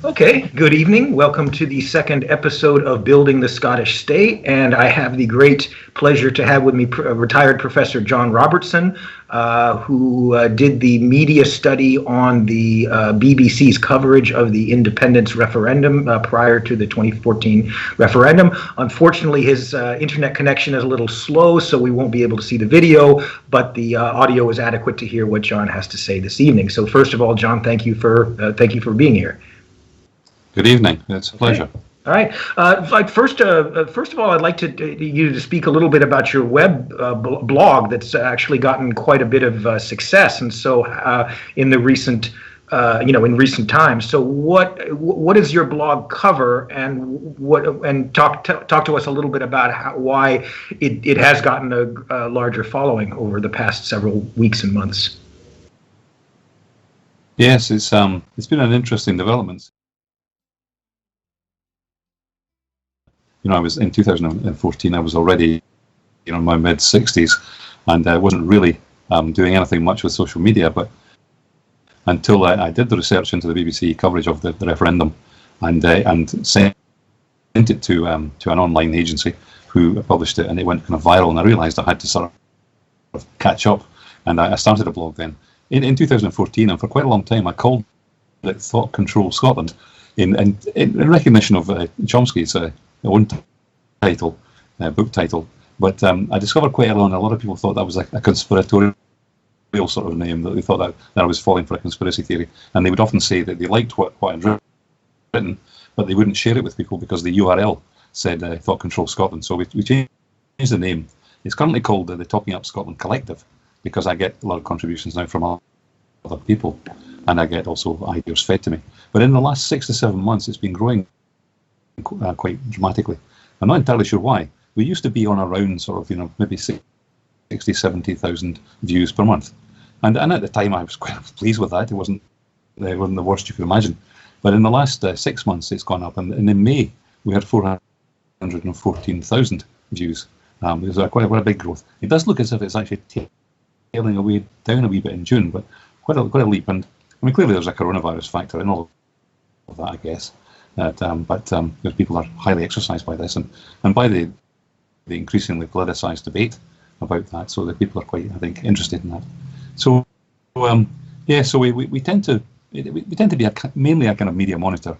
Okay, good evening. Welcome to the second episode of Building the Scottish State. And I have the great pleasure to have with me retired Professor John Robertson, who did the media study on the BBC's coverage of the independence referendum prior to the 2014 referendum. Unfortunately, his internet connection is a little slow, so we won't be able to see the video, but the audio is adequate to hear what John has to say this evening. So first of all, John, thank you for being here. Good evening. It's a pleasure. Okay. All right. First of all, I'd like you to speak a little bit about your web blog that's actually gotten quite a bit of success, and so in the recent, in recent times. So, what does your blog cover, and talk to us a little bit about why it has gotten a larger following over the past several weeks and months. Yes, it's been an interesting development. I was in 2014. I was already, in my mid-60s, and I wasn't really doing anything much with social media. But until I did the research into the BBC coverage of the referendum, and sent it to an online agency who published it, and it went kind of viral. And I realised I had to sort of catch up, and I started a blog then in 2014. And for quite a long time, I called it Thought Control Scotland, in recognition of Chomsky's own book title, but I discovered quite early on a lot of people thought that was a conspiratorial sort of name, that they thought that I was falling for a conspiracy theory, and they would often say that they liked what I'd written, but they wouldn't share it with people because the URL said Thought Control Scotland. So we changed the name. It's currently called the Talking Up Scotland Collective, because I get a lot of contributions now from other people, and I get also ideas fed to me. But in the last 6 to 7 months, it's been growing quite dramatically. I'm not entirely sure why. We used to be on around sort of, maybe 60, 70,000 views per month. And at the time I was quite pleased with that. It wasn't the worst you could imagine. But in the last 6 months it's gone up, and in May we had 414,000 views. It was quite a big growth. It does look as if it's actually tailing away down a wee bit in June, but quite a leap. And I mean, clearly there's a coronavirus factor in all of that, I guess. Because people are highly exercised by this, and by the increasingly politicised debate about that, so that people are quite, I think, interested in that. So, so we tend to be mainly a kind of media monitor,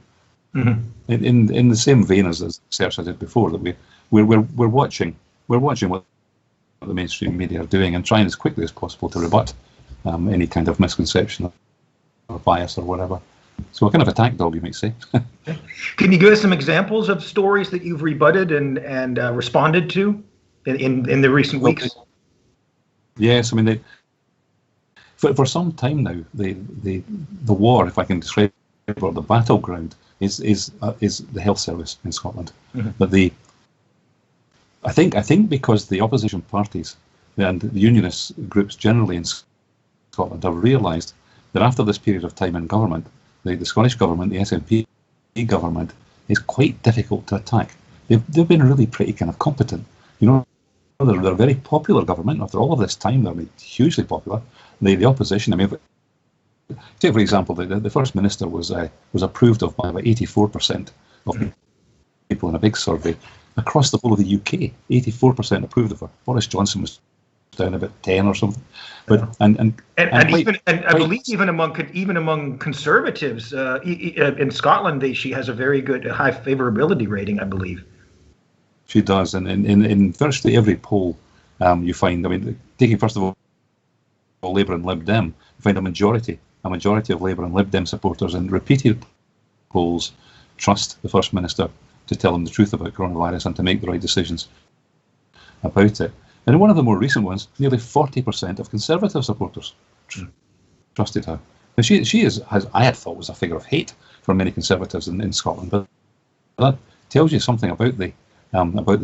in the same vein as the research I did before. That we're watching what the mainstream media are doing, and trying as quickly as possible to rebut any kind of misconception or bias or whatever. So a kind of attack dog, you might say. Can you give us some examples of stories that you've rebutted and responded to in the recent weeks? Yes, I mean, for some time now, the war, if I can describe it, or the battleground, is the health service in Scotland. Mm-hmm. But I think because the opposition parties and the unionist groups generally in Scotland have realised that after this period of time in government, the Scottish government, the SNP government, is quite difficult to attack. They've been really pretty kind of competent. They're a very popular government. After all of this time, they're hugely popular. The opposition, I mean, take for example, the First Minister was approved of by about 84% of people in a big survey across the whole of the UK. 84% approved of her. Boris Johnson was down about 10 or something, but I believe even among conservatives in Scotland, she has a very good high favorability rating, I believe. She does, and in virtually every poll you find, I mean, taking first of all Labour and Lib Dem, you find a majority of Labour and Lib Dem supporters in repeated polls trust the First Minister to tell them the truth about coronavirus and to make the right decisions about it. And in one of the more recent ones, nearly 40% of Conservative supporters trusted her. Now she has, I had thought, was a figure of hate for many Conservatives in Scotland, but that tells you something about the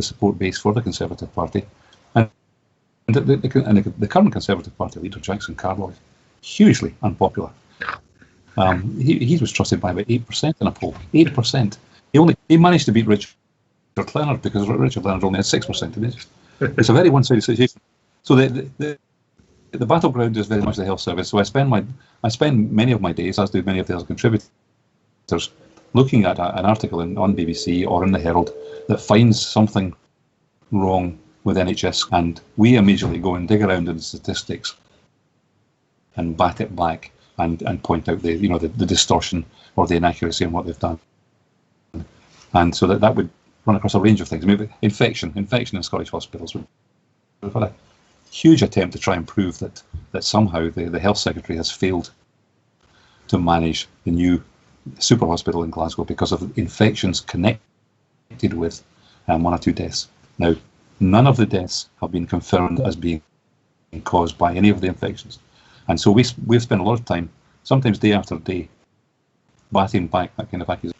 support base for the Conservative Party. And the current Conservative Party leader, Jackson Carloy, hugely unpopular. He was trusted by about 8% in a poll. 8%. He managed to beat Richard Leonard, because Richard Leonard only had 6%. It's a very one-sided situation. So the battleground is very much the health service. So I spend many of my days, as do many of the other contributors, looking at an article on BBC or in the Herald that finds something wrong with NHS, and we immediately go and dig around in the statistics and bat it back and point out the distortion or the inaccuracy in what they've done. And so that would run across a range of things. I mean, infection in Scottish hospitals. We've had a huge attempt to try and prove that somehow the Health Secretary has failed to manage the new super hospital in Glasgow because of infections connected with 1 or 2 deaths. Now, none of the deaths have been confirmed as being caused by any of the infections. And so we've spent a lot of time, sometimes day after day, batting back that kind of accusation.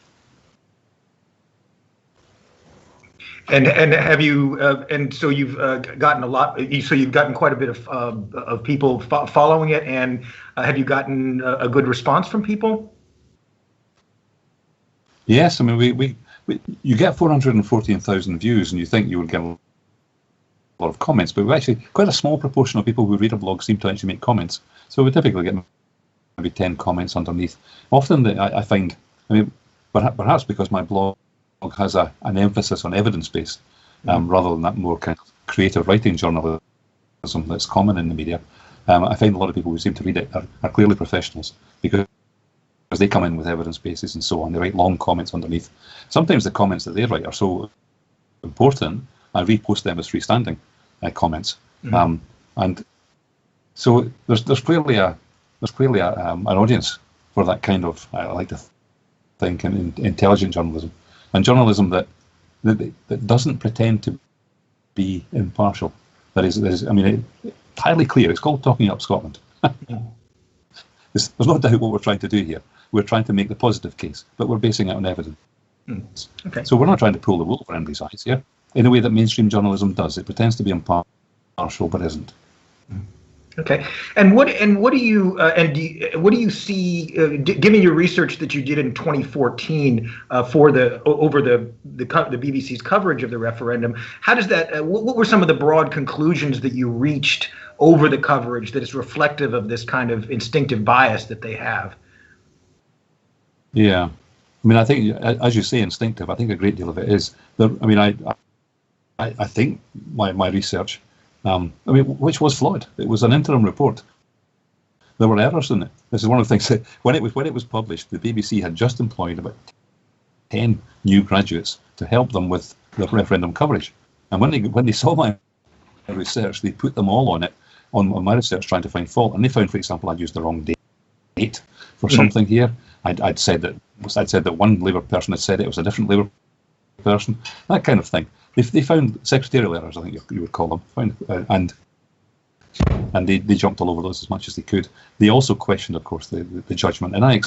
And have you and so you've gotten a lot. So you've gotten quite a bit of people following it, and have you gotten a good response from people? Yes, I mean we you get 414,000 views, and you think you would get a lot of comments, but we've actually quite a small proportion of people who read a blog seem to actually make comments. So we typically get maybe 10 comments underneath. Often I find, I mean, perhaps because my blog has an emphasis on evidence-based rather than that more kind of creative writing journalism that's common in the media. I find a lot of people who seem to read it are clearly professionals because they come in with evidence bases and so on. They write long comments underneath. Sometimes the comments that they write are so important, I repost them as freestanding comments. And so there's clearly an audience for that kind of, I like to think, intelligent journalism. And journalism that doesn't pretend to be impartial. That is, I mean, entirely clear. It's called Talking Up Scotland. There's no doubt what we're trying to do here. We're trying to make the positive case, but we're basing it on evidence. Okay. So we're not trying to pull the wool over anybody's eyes here, in a way that mainstream journalism does. It pretends to be impartial, but isn't. Okay, and what do you see, given your research that you did in 2014 over the BBC's coverage of the referendum? How does that? What were some of the broad conclusions that you reached over the coverage that is reflective of this kind of instinctive bias that they have? Yeah, I mean, I think, as you say, instinctive. I think a great deal of it is. I mean, I think my research. Which was flawed. It was an interim report. There were errors in it. This is one of the things that when it was published, the BBC had just employed about 10 new graduates to help them with the referendum coverage. And when they saw my research, they put them all on it, on my research, trying to find fault. And they found, for example, I'd used the wrong date for something here. I'd said that one Labour person had said it was a different Labour person. That kind of thing. They found secretarial errors, I think you would call them, and they jumped all over those as much as they could. They also questioned, of course, the judgment, and I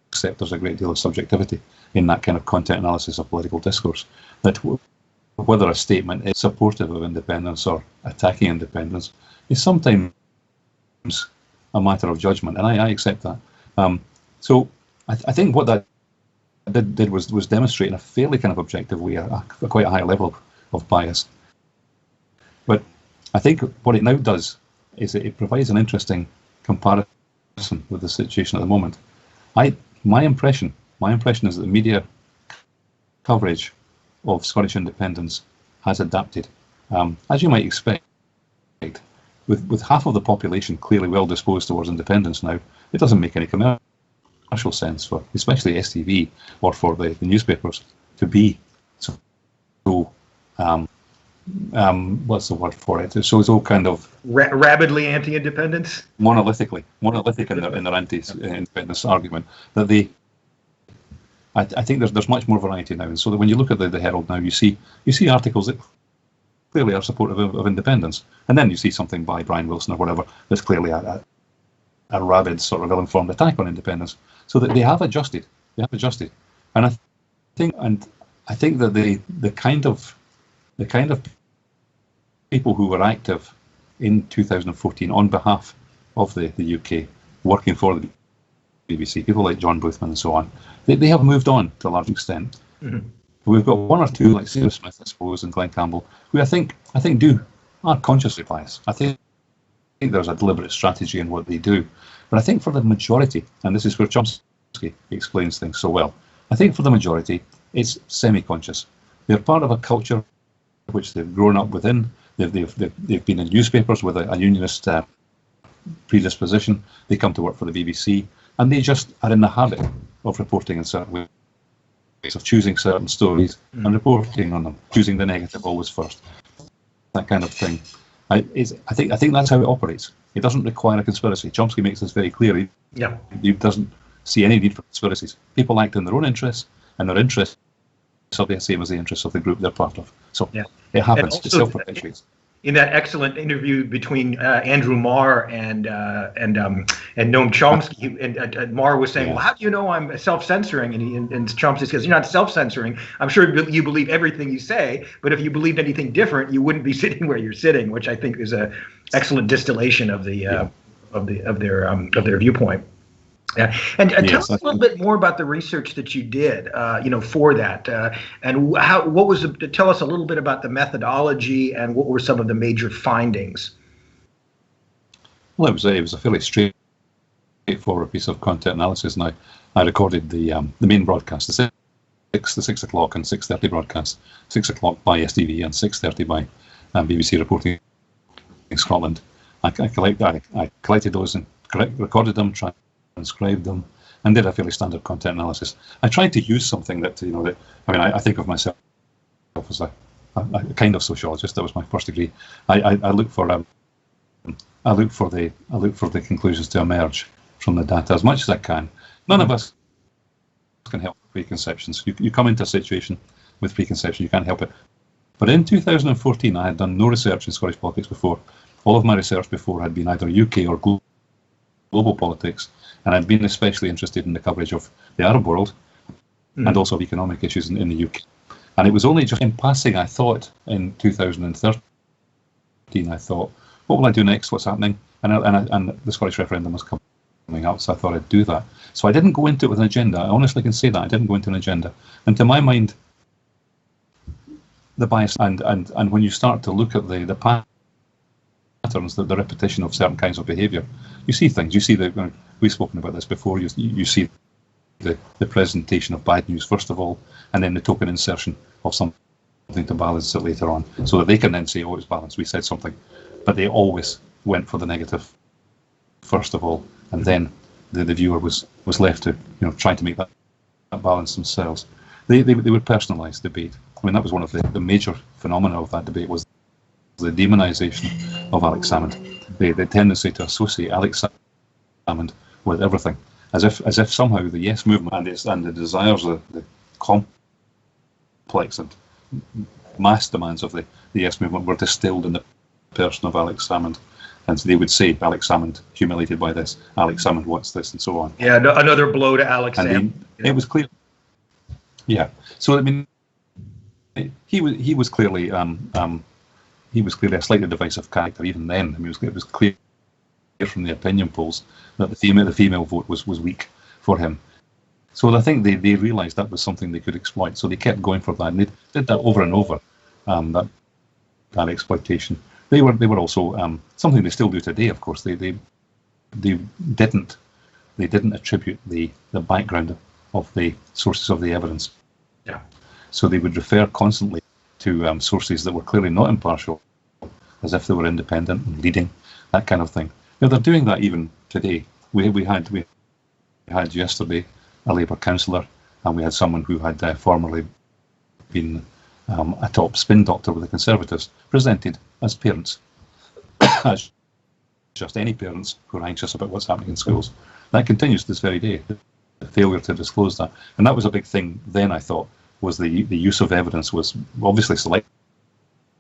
accept there's a great deal of subjectivity in that kind of content analysis of political discourse, that whether a statement is supportive of independence or attacking independence is sometimes a matter of judgment, and I accept that. So I think what that did was demonstrate in a fairly kind of objective way a quite a high level of bias. But I think what it now does is it provides an interesting comparison with the situation at the moment. My impression is that the media coverage of Scottish independence has adapted, as you might expect. With half of the population clearly well disposed towards independence now, it doesn't make any commercial sense for, especially STV or for the newspapers, to be so what's the word for it? So kind of rabidly anti-independence, monolithic in their anti-independence argument. That I think there's much more variety now, and so that when you look at the Herald now, you see articles that clearly are supportive of independence, and then you see something by Brian Wilson or whatever that's clearly a rabid sort of ill-informed attack on independence. So that they have adjusted, and I think that the kind of people who were active in 2014 on behalf of the UK, working for the BBC, people like John Boothman and so on, they have moved on to a large extent. Mm-hmm. We've got one or two like Sarah Smith, I suppose, and Glenn Campbell, who I think are consciously biased. I think there's a deliberate strategy in what they do. But I think for the majority, and this is where Chomsky explains things so well, I think for the majority, it's semi-conscious. They're part of a culture which they've grown up within. They've been in newspapers with a unionist predisposition. They come to work for the BBC, and they just are in the habit of reporting in certain ways, of choosing certain stories and reporting on them, choosing the negative always first, that kind of thing. I think that's how it operates. It doesn't require a conspiracy. Chomsky makes this very clear. He doesn't see any need for conspiracies. People act in their own interests, and their interests are the same as the interests of the group they're part of. So it happens. It self-perpetuates. In that excellent interview between Andrew Marr and Noam Chomsky, and Marr was saying, "Well, how do you know I'm self-censoring?" And Chomsky says, "You're not self-censoring. I'm sure you believe everything you say, but if you believed anything different, you wouldn't be sitting where you're sitting," which I think is a excellent distillation of their viewpoint. Yeah, and tell us a little bit more about the research that you did, for that, and tell us a little bit about the methodology and what were some of the major findings. Well, it was a fairly straightforward piece of content analysis, and I recorded the main broadcast, the 6 o'clock and 6:30 broadcast, 6 o'clock by STV and 6:30 by BBC Reporting in Scotland. I collected those and recorded them, transcribed them, and did a fairly standard content analysis. I tried to use something that I think of myself as a kind of sociologist. That was my first degree. I look for the conclusions to emerge from the data as much as I can. None of us can help preconceptions. You come into a situation with preconception, you can't help it. But in 2014, I had done no research in Scottish politics before. All of my research before had been either UK or global politics, and I'd been especially interested in the coverage of the Arab world and also of economic issues in the UK. And it was only just in passing, I thought, in 2013, I thought, what will I do next? What's happening? And the Scottish referendum was coming up, so I thought I'd do that. So I didn't go into it with an agenda. I honestly can say that. I didn't go into an agenda. And to my mind, the bias, and when you start to look at the patterns, the repetition of certain kinds of behaviour, you see things. You see we've spoken about this before. You see the presentation of bad news first of all, and then the token insertion of something to balance it later on, so that they can then say, "Oh, it's balanced. We said something," but they always went for the negative first of all, and then the viewer was left to try to make that balance themselves. They would personalise debate. I mean, that was one of the major phenomena of that debate, was the demonisation of Alex Salmond, the tendency to associate Alex Salmond with everything, as if somehow the Yes movement and the desires, the complex and mass demands of the Yes movement were distilled in the person of Alex Salmond. And so they would say, Alex Salmond humiliated by this, Alex Salmond wants this, and so on. Yeah, another blow to Alex Salmond. It was clear. Yeah. So I mean, he was clearly a slightly divisive character even then. I mean, it was clear from the opinion polls that the female vote was weak for him. So I think they realised that was something they could exploit. So they kept going for that, and they did that over and over. That exploitation. They were also something they still do today. Of course, they didn't attribute the background of the sources of the evidence. Yeah. So they would refer constantly to sources that were clearly not impartial, as if they were independent and leading, that kind of thing. Now, they're doing that even today. We had yesterday a Labour councillor, and we had someone who had formerly been a top spin doctor with the Conservatives, presented as parents, as just any parents who are anxious about what's happening in schools. That continues to this very day, the failure to disclose that. And that was a big thing then, I thought, was the use of evidence was obviously selective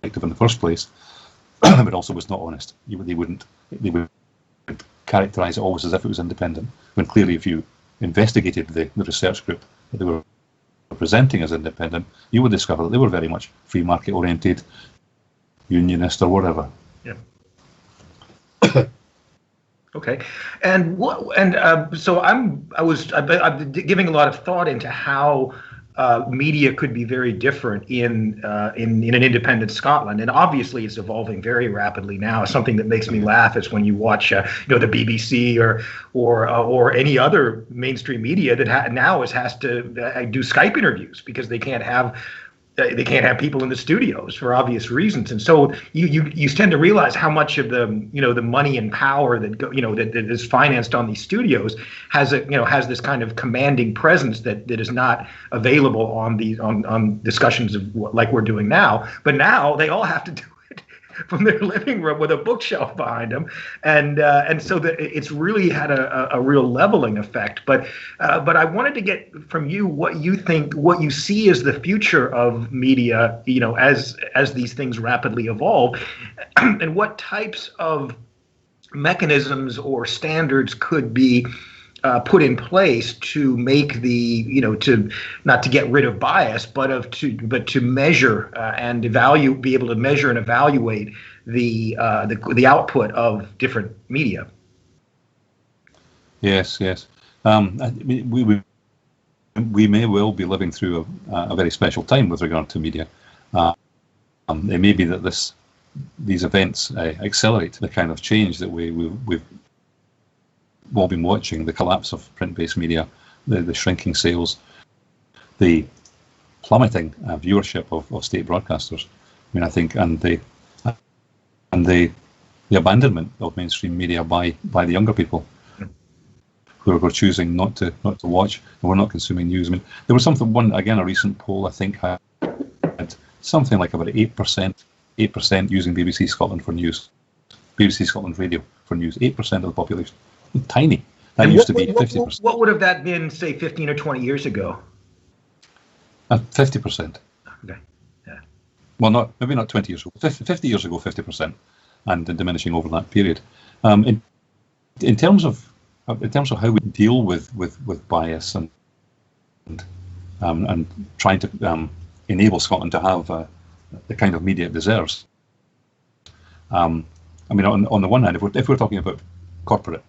in the first place, but also was not honest. They would characterise it always as if it was independent, when clearly if you investigated the research group that they were presenting as independent, you would discover that they were very much free market oriented, unionist or whatever. Yeah. Okay, and so I've been giving a lot of thought into how media could be very different in an independent Scotland, and obviously it's evolving very rapidly now. Something that makes me laugh is when you watch, the BBC or any other mainstream media that now has to do Skype interviews because they can't have people in the studios for obvious reasons. And so you tend to realize how much of the the money and power that is financed on these studios has this kind of commanding presence that is not available on discussions of like we're doing now. But now they all have to do it from their living room with a bookshelf behind them, and so that it's really had a real leveling effect. But I wanted to get from you what you see as the future of media, as these things rapidly evolve, and what types of mechanisms or standards could be put in place to make to not to get rid of bias, but to measure and be able to measure and evaluate the output of different media. Yes. We may well be living through a very special time with regard to media. It may be that these events accelerate the kind of change that we've all been watching, the collapse of print-based media, the shrinking sales, the plummeting viewership of state broadcasters. I mean, I think, and the abandonment of mainstream media by the younger people who are choosing not to watch, and we're not consuming news. I mean, there was a recent poll I think had something like about 8% using BBC Scotland for news, BBC Scotland Radio for news. 8% of the population. Tiny. That used to be 50%. What would have that been, say, 15 or 20 years ago? 50%. Okay. Yeah. Well, maybe not 20 years ago. 50 years ago, 50%, and diminishing over that period. In terms of how we deal with bias and trying to enable Scotland to have the kind of media it deserves. I mean, on the one hand, if we're talking about corporate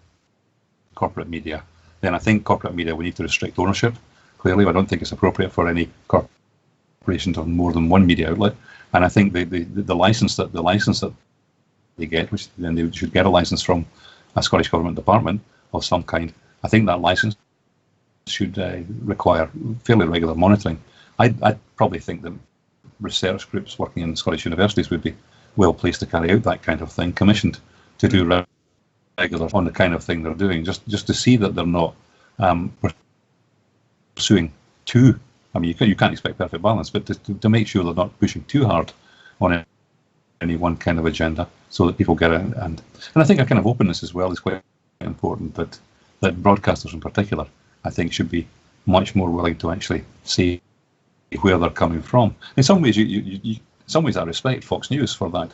media, then I think corporate media, we need to restrict ownership. Clearly, I don't think it's appropriate for any corporation to have more than one media outlet. And I think the license that they get, which then they should get a license from a Scottish Government department of some kind. I think that license should require fairly regular monitoring. I probably think that research groups working in Scottish universities would be well placed to carry out that kind of thing, commissioned to do regular on the kind of thing they're doing, just to see that they're not pursuing too. I mean, you can't expect perfect balance, but to make sure they're not pushing too hard on any one kind of agenda, so that people get it. And I think a kind of openness as well is quite important. That broadcasters in particular, I think, should be much more willing to actually say where they're coming from. In some ways, I respect Fox News for that.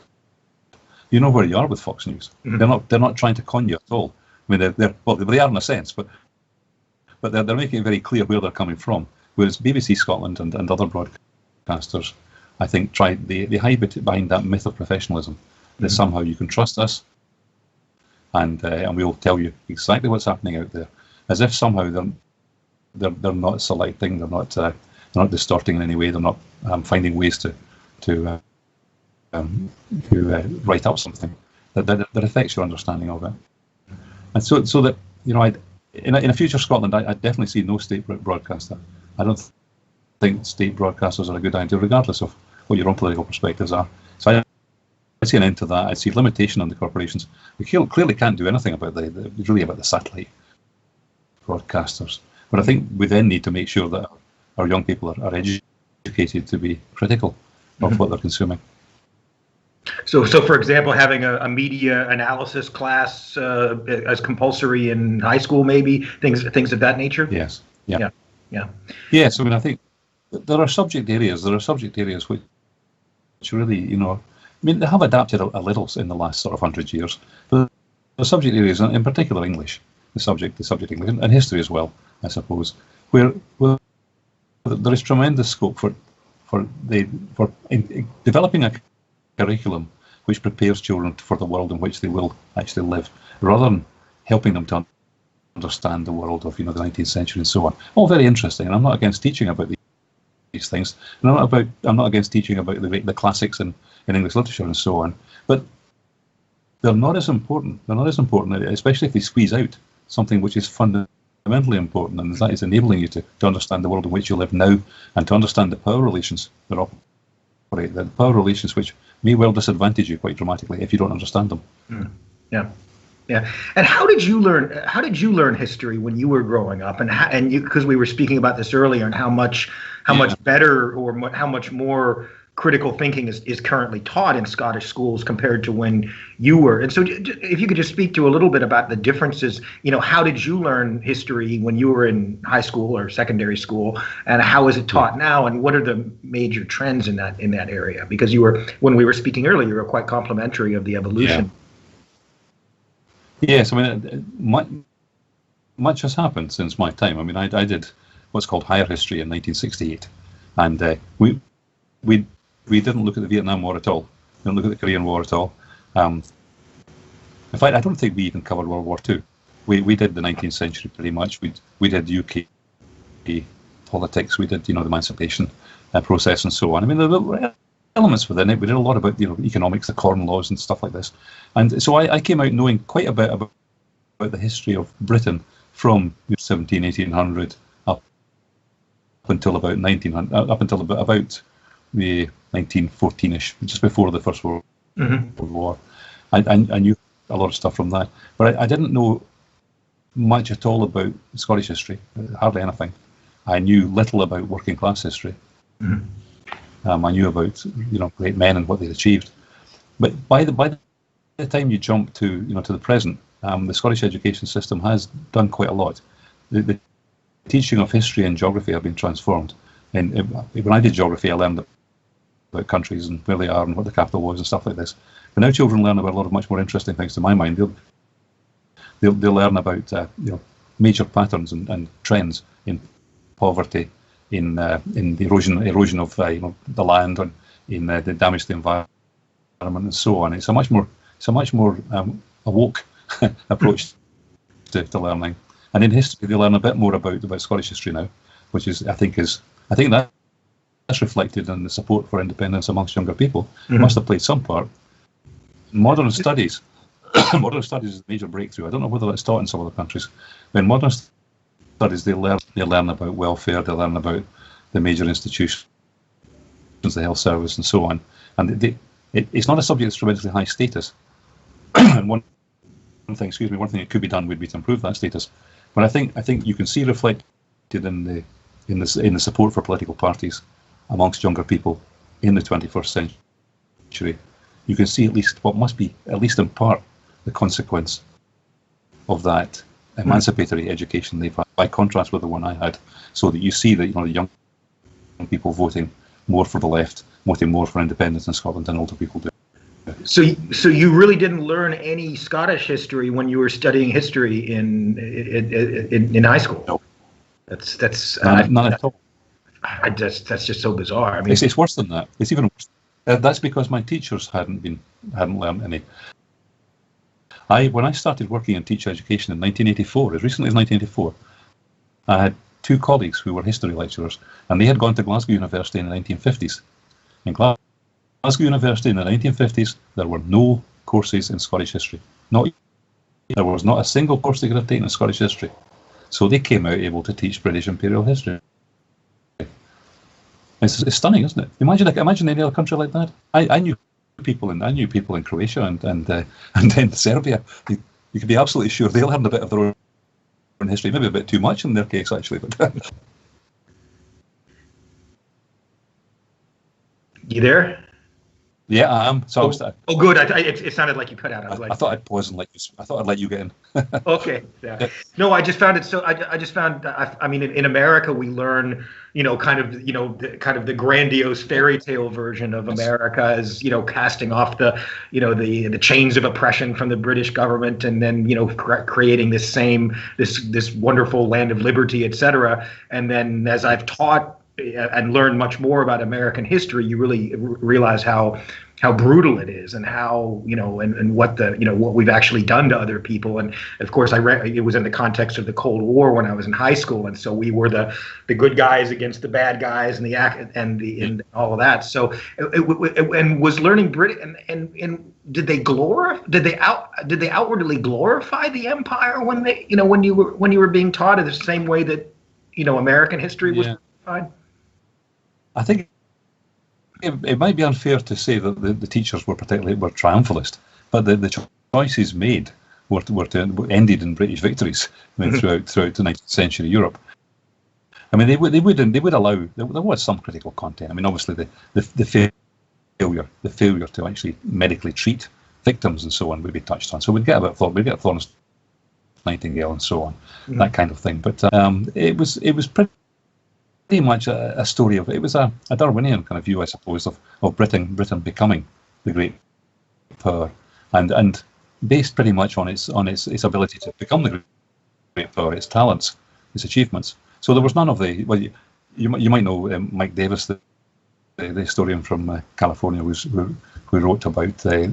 You know where you are with Fox News. Mm-hmm. They're not trying to con you at all. I mean, they are in a sense, but they're making it very clear where they're coming from. Whereas BBC Scotland and other broadcasters, I think, they hide behind that myth of professionalism, that mm-hmm. somehow you can trust us, and we'll tell you exactly what's happening out there, as if somehow they're not selecting, they're not distorting in any way, they're not finding ways to write up something that affects your understanding of it. And so that, in a future Scotland, I definitely see no state broadcaster. I don't think state broadcasters are a good idea, regardless of what your own political perspectives are. So I see an end to that. I see limitation on the corporations. We clearly can't do anything about the satellite broadcasters. But I think we then need to make sure that our young people are educated to be critical of what they're consuming. So for example, having a media analysis class as compulsory in high school, maybe things of that nature. Yes. Yeah. Yes. I mean, I think there are subject areas which really, they have adapted a little in the last sort of 100 years. But the subject areas, in particular English, the subject English, and history as well, I suppose, where there is tremendous scope for developing a curriculum which prepares children for the world in which they will actually live, rather than helping them to understand the world of the 19th century and so on. All very interesting, and I'm not against teaching about these things. And I'm not against teaching about the classics in English literature and so on, but they're not as important. They're not as important, especially if they squeeze out something which is fundamentally important, and that is enabling you to understand the world in which you live now, and to understand the power relations that operate, the power relations which may well disadvantage you quite dramatically if you don't understand them. Yeah. Yeah. And how did you learn history when you were growing up? And you, because we were speaking about this earlier, and how much better, or how much more critical thinking is currently taught in Scottish schools compared to when you were. And so if you could just speak to a little bit about the differences, how did you learn history when you were in high school or secondary school, and how is it taught now, and what are the major trends in that area? Because when we were speaking earlier, you were quite complimentary of the evolution. Yes, I mean, much has happened since my time. I mean, I did what's called higher history in 1968, and we didn't look at the Vietnam War at all. We didn't look at the Korean War at all. In fact, I don't think we even covered World War II. We did the 19th century pretty much. We did UK politics. We did the emancipation process and so on. I mean, there were elements within it. We did a lot about economics, the Corn Laws and stuff like this. And so I came out knowing quite a bit about the history of Britain from 1800 up until about 1900, up until about the 1914-ish, just before the First World War. I knew a lot of stuff from that, but I didn't know much at all about Scottish history, hardly anything. I knew little about working class history. I knew about great men and what they'd achieved, but by the time you jump to the present, the Scottish education system has done quite a lot. The teaching of history and geography have been transformed. And when I did geography, I learned about countries and where they are and what the capital was and stuff like this. But now children learn about a lot of much more interesting things, to my mind. They'll learn about major patterns and trends in poverty, in the erosion of the land, and in the damage to the environment and so on. It's a much more awoke approach to learning. And in history, they learn a bit more about Scottish history now, which is I think that's reflected in the support for independence amongst younger people. It must have played some part. Modern studies is a major breakthrough. I don't know whether that's taught in some other countries. But in modern studies, they learn about welfare, they learn about the major institutions, the health service, and so on. And it's not a subject that's tremendously high status. And one thing that could be done would be to improve that status. But I think you can see reflected in the support for political parties amongst younger people in the 21st century. You can see at least what must be, at least in part, the consequence of that emancipatory education they've had, by contrast with the one I had, so that you see that the young people voting more for the left, voting more for independence in Scotland than older people do. So you really didn't learn any Scottish history when you were studying history in high school? No. That's not at all. That's just so bizarre. I mean, it's worse than that. It's even worse. That's because my teachers hadn't learned any. When I started working in teacher education in 1984, as recently as 1984, I had two colleagues who were history lecturers, and they had gone to Glasgow University in the 1950s. In Glasgow University in the 1950s, there were no courses in Scottish history. There was not a single course they could have taken in Scottish history. So they came out able to teach British imperial history. It's stunning, isn't it? Imagine any other country like that. I knew people in Croatia and in Serbia. You could be absolutely sure they learned a bit of their own history, maybe a bit too much in their case, actually. But you there? Yeah, I am. So oh, good. It sounded like you cut out. I thought I'd pause and let you. I thought I'd let you get in. Okay. Yeah. No, I just found it so. I just found. I mean, in America, we learn, kind of the grandiose fairy tale version of America as casting off the chains of oppression from the British government, and then creating this wonderful land of liberty, etc. And then as I've taught and learn much more about American history, you really realize how how brutal it is, and how, and what what we've actually done to other people. And of course, I read it was in the context of the Cold War when I was in high school, and so we were the good guys against the bad guys, and all of that. So and was learning and did they outwardly glorify the empire when when you were being taught it the same way that American history was glorified? I think it might be unfair to say that the teachers were triumphalist, but the choices made ended in British victories throughout the 19th century Europe. I mean, they would allow, there was some critical content. I mean, obviously the failure to actually medically treat victims and so on would be touched on. So we'd get Florence Nightingale and so on, that kind of thing. But it was pretty much a story of, it was a Darwinian kind of view, I suppose, of Britain becoming the great power, and based pretty much on its ability to become the great power, its talents, its achievements. So there was none of the, well, you might know Mike Davis, the historian from California, who wrote about the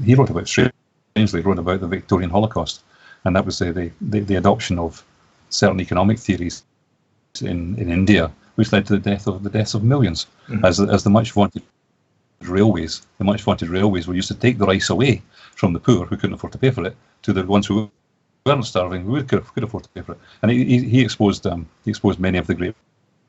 Victorian Holocaust, and that was the adoption of certain economic theories in India, which led to the deaths of millions, as the much vaunted railways were used to take the rice away from the poor who couldn't afford to pay for it to the ones who weren't starving, who could afford to pay for it. And he exposed many of the great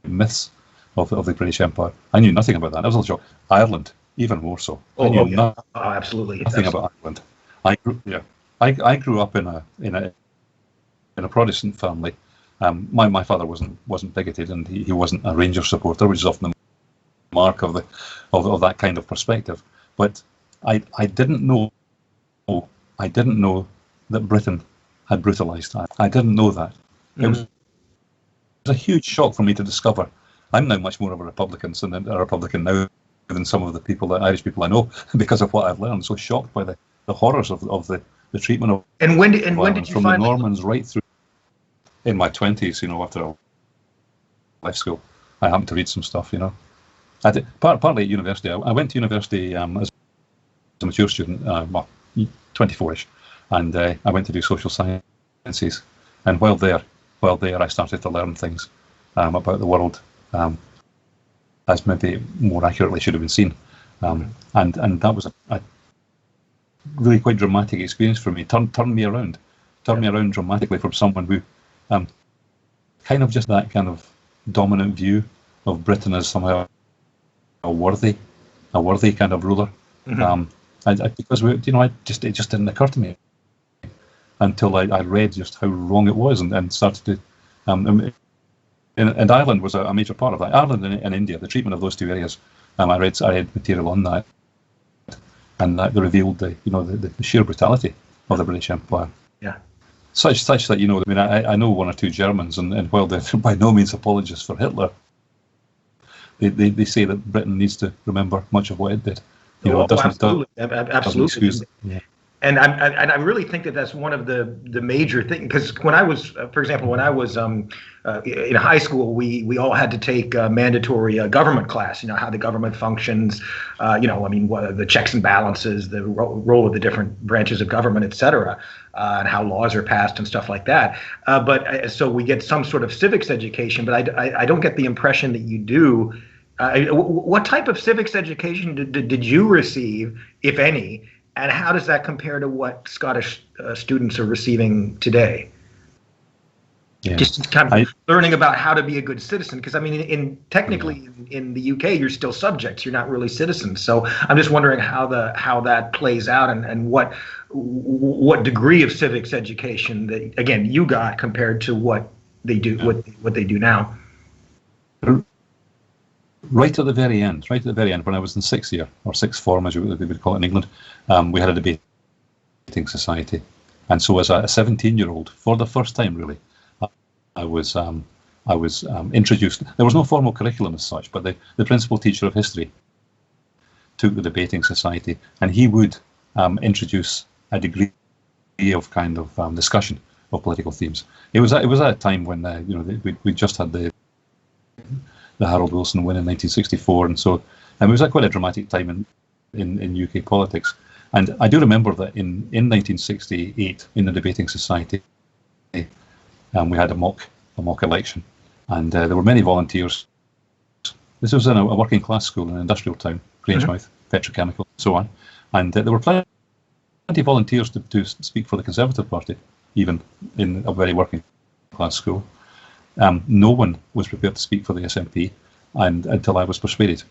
myths of the British Empire. I knew nothing about that. I was a little shocked. Ireland, even more so. I knew absolutely nothing about Ireland. I grew up in a Protestant family. My father wasn't bigoted, and he wasn't a Rangers supporter, which is often the mark of that kind of perspective. But I didn't know that Britain had brutalised. I didn't know that. It was a huge shock for me to discover. I'm now much more of a Republican now than some of the Irish people I know, because of what I've learned. So shocked by the horrors of the treatment of. And when did you from finally, the Normans right through. In my 20s, after I left school, I happened to read some stuff, I did, partly at university. I went to university as a mature student, 24-ish, and I went to do social sciences. And while there, I started to learn things about the world as maybe more accurately should have been seen. And that was a really quite dramatic experience for me. Turned me around dramatically from someone who kind of just that kind of dominant view of Britain as somehow a worthy kind of ruler. Because it just didn't occur to me until I read just how wrong it was, and started to. And Ireland was a major part of that. Ireland and India, the treatment of those two areas. I read material on that, and that revealed the sheer brutality of the British Empire. Yeah. Such that I know one or two Germans, and while they're by no means apologists for Hitler, they say that Britain needs to remember much of what it did. Absolutely. Yeah. And I really think that that's one of the major things, because when I was, for example, in high school, we all had to take a mandatory government class. How the government functions. What the checks and balances, the role of the different branches of government, et cetera, and how laws are passed and stuff like that. So we get some sort of civics education, but I don't get the impression that you do. What type of civics education did you receive, if any? And how does that compare to what Scottish students are receiving today? Yeah. Just kind of learning about how to be a good citizen, because technically in the UK you're still subjects, you're not really citizens. So I'm just wondering how that plays out, and what degree of civics education that again you got compared to what they do what they do now. Right at the very end, when I was in sixth year, or sixth form as they would call it in England, we had a debating society. And so as a 17-year-old, for the first time really, I was introduced. There was no formal curriculum as such, but the principal teacher of history took the debating society, and he would introduce a degree of kind of discussion of political themes. It was at a time when we just had the Harold Wilson win in 1964, and so it was quite a dramatic time in UK politics. And I do remember that in 1968, in the Debating Society, we had a mock election, and there were many volunteers. This was in a working class school in an industrial town, Grangemouth, petrochemical, and so on. And there were plenty of volunteers to speak for the Conservative Party, even in a very working class school. No one was prepared to speak for the SNP, and until I was persuaded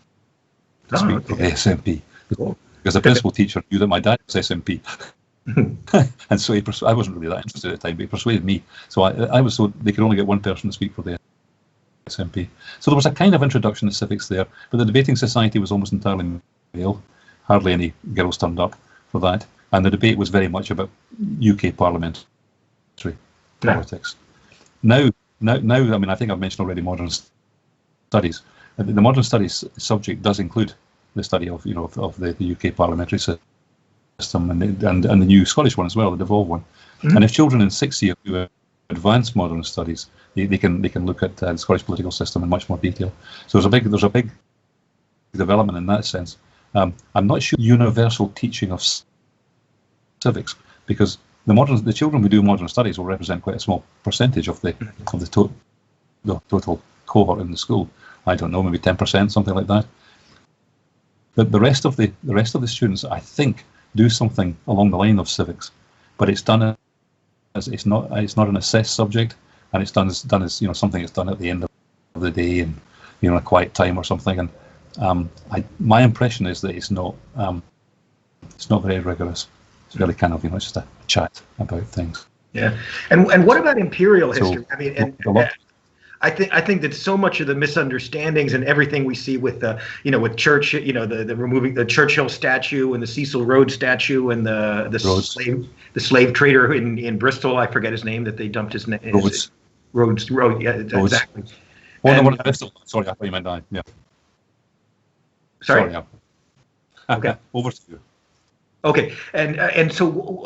to speak for the SNP. Because the principal teacher knew that my dad was SNP. And so I wasn't really that interested at the time, but he persuaded me. So I was told they could only get one person to speak for the SNP. So there was a kind of introduction to civics there, but the Debating Society was almost entirely male. Hardly any girls turned up for that. And the debate was very much about UK parliamentary politics. Now, I mean, I think I've mentioned already modern studies. The modern studies subject does include the study of the UK parliamentary system and the new Scottish one as well, the devolved one. And if children in 6th year do advanced modern studies, they can look at the Scottish political system in much more detail. So there's a big development in that sense. I'm not sure universal teaching of civics, because the children who do modern studies will represent quite a small percentage of the total cohort in the school. I don't know, maybe 10%, something like that. But the rest of the students, I think, do something along the line of civics, but it's done as it's not an assessed subject, and it's done as something that's done at the end of the day and a quiet time or something. And my impression is that it's not very rigorous. It's really kind of it's just a chat about things. Yeah, and what about imperial history? So, I mean, I think that so much of the misunderstandings and everything we see with with Church, the removing the Churchill statue and the Cecil Rhodes statue and the slave trader in Bristol, I forget his name, that they dumped his name. Rhodes, yeah, Rhodes. Exactly. One Bristol. Sorry, I thought you meant I. Yeah. Sorry. Yeah. Okay. Over to you. Okay, and so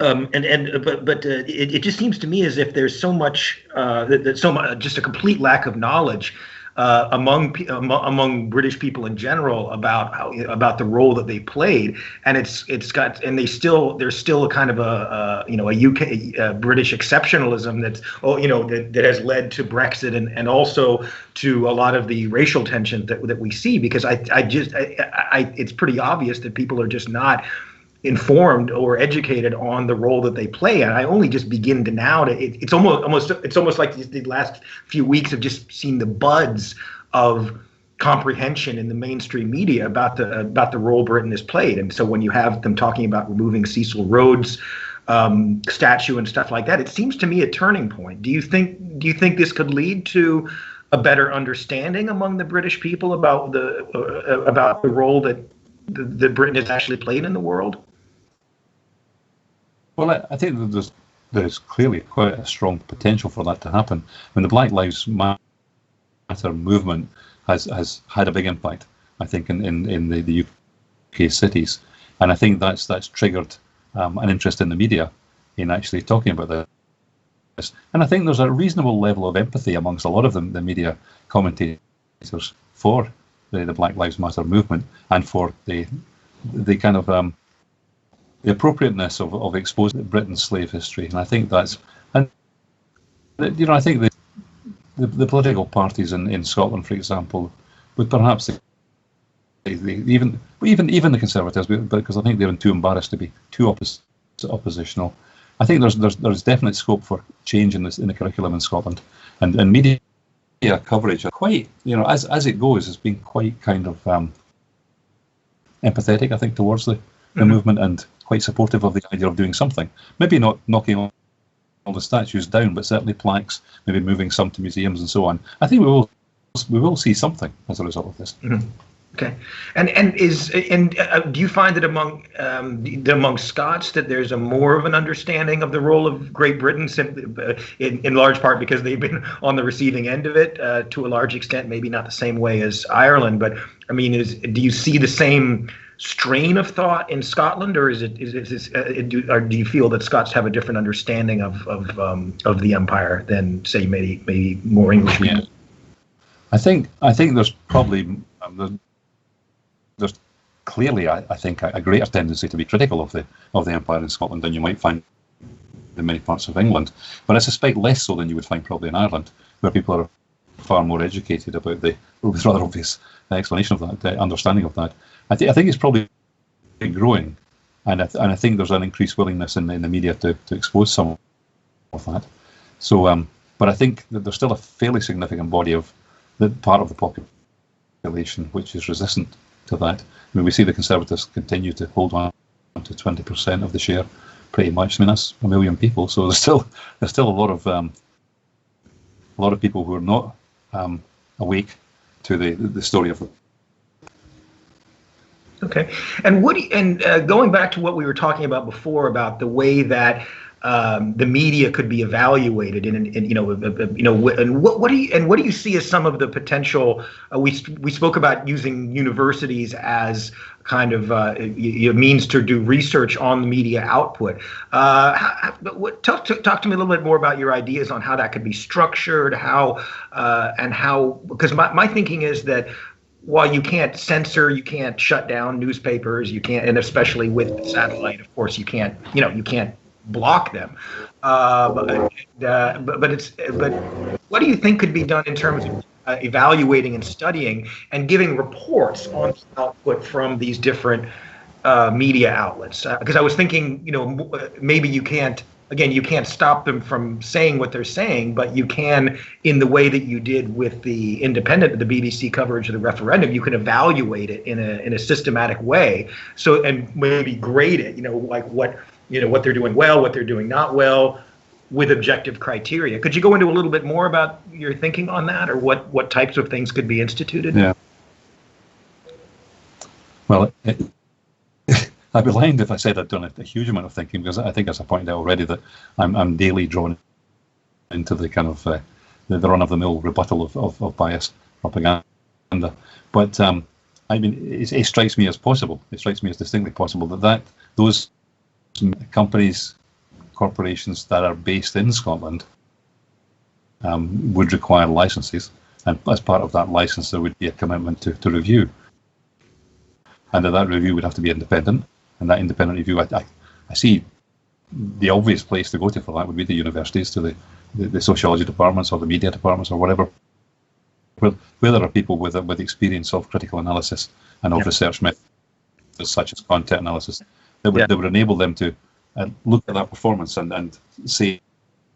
it just seems to me as if there's so much just a complete lack of knowledge among British people in general about the role that they played, and there's still a kind of a UK British exceptionalism that has led to Brexit and also to a lot of the racial tension that we see, because it's pretty obvious that people are just not informed or educated on the role that they play, and I only just begin to now it's almost like the last few weeks have just seen the buds of comprehension in the mainstream media about the role Britain has played. And so when you have them talking about removing Cecil Rhodes statue and stuff like that, it seems to me a turning point. Do you think this could lead to a better understanding among the British people about the role that Britain has actually played in the world? Well, I think that there's clearly quite a strong potential for that to happen. I mean, the Black Lives Matter movement has had a big impact, I think, in the UK cities, and I think that's triggered an interest in the media in actually talking about this. And I think there's a reasonable level of empathy amongst a lot of the media commentators for the Black Lives Matter movement and for the kind of the appropriateness of exposing Britain's slave history. And I think I think the political parties in Scotland, for example, would perhaps even the Conservatives, because I think they're too embarrassed to be too oppositional. I think there's definite scope for change in the curriculum in Scotland, and media coverage are quite, as it goes, has been quite kind of empathetic, I think, towards the movement, and quite supportive of the idea of doing something. Maybe not knocking all the statues down, but certainly plaques, maybe moving some to museums and so on. I think we will see something as a result of this. Mm-hmm. Okay, and do you find that among Scots that there's a more of an understanding of the role of Great Britain, in large part because they've been on the receiving end of it to a large extent, maybe not the same way as Ireland, but I mean, do you see the same strain of thought in Scotland, or do you feel that Scots have a different understanding of the empire than, say, maybe more English people? I think there's probably there's clearly, I think, a greater tendency to be critical of the empire in Scotland than you might find in many parts of England, but I suspect less so than you would find probably in Ireland, where people are far more educated about the rather obvious explanation of that, the understanding of that. I think it's probably growing, and I think there's an increased willingness in the media to expose some of that. So, but I think that there's still a fairly significant body of the part of the population which is resistant to that. I mean, we see the Conservatives continue to hold on to 20% of the share, pretty much. I mean, that's 1 million people, so there's still a lot of people who are not awake to the story of. Okay, and going back to what we were talking about before about the way that the media could be evaluated, and what do you see as some of the potential? We spoke about using universities as kind of a means to do research on the media output. Talk to me a little bit more about your ideas on how that could be structured, because my thinking is that while you can't censor, you can't shut down newspapers, you can't, and especially with satellite, of course, you can't block them. But what do you think could be done in terms of evaluating and studying and giving reports on the output from these different media outlets? Because I was thinking, maybe you can't stop them from saying what they're saying, but you can, in the way that you did with the BBC coverage of the referendum, you can evaluate it in a systematic way. So, and maybe grade it, like what they're doing well, what they're doing not well, with objective criteria. Could you go into a little bit more about your thinking on that, or what types of things could be instituted? Yeah. Well, I'd be lying if I said I'd done a huge amount of thinking, because I think, as I pointed out already, that I'm daily drawn into the kind of the run-of-the-mill rebuttal of bias propaganda. But I mean, it strikes me as possible. It strikes me as distinctly possible that those companies, corporations that are based in Scotland would require licenses, and as part of that license there would be a commitment to review, and that review would have to be independent. And that independent review, I see the obvious place to go to for that would be the universities, to the sociology departments or the media departments or whatever, where there are people with experience of critical analysis and of research methods such as content analysis that would enable them to look at that performance and say,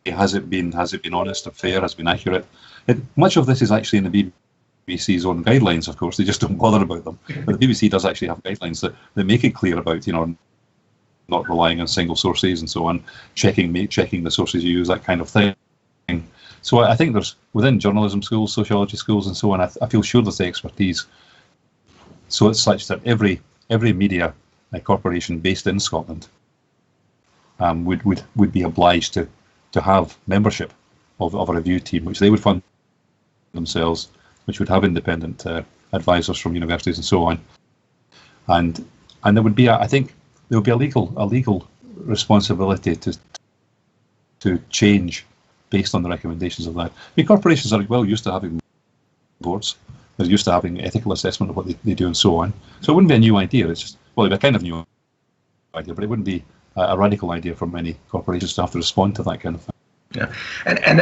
has it been honest and fair, has it been accurate? Much of this is actually in the BBC's own guidelines, of course. They just don't bother about them. But the BBC does actually have guidelines that make it clear about, not relying on single sources and so on, checking the sources you use, that kind of thing. So I think there's, within journalism schools, sociology schools and so on, I feel sure there's the expertise. So it's such that every media corporation based in Scotland would be obliged to have membership of a review team, which they would fund themselves, which would have independent advisors from universities and so on, and there would be I think there would be a legal responsibility to change based on the recommendations of that. I mean, corporations are well used to having boards. They're used to having ethical assessment of what they do and so on. So it wouldn't be a new idea. It's just, well, it'd be a kind of new idea, but it wouldn't be a radical idea for many corporations to have to respond to that kind of thing. Yeah, and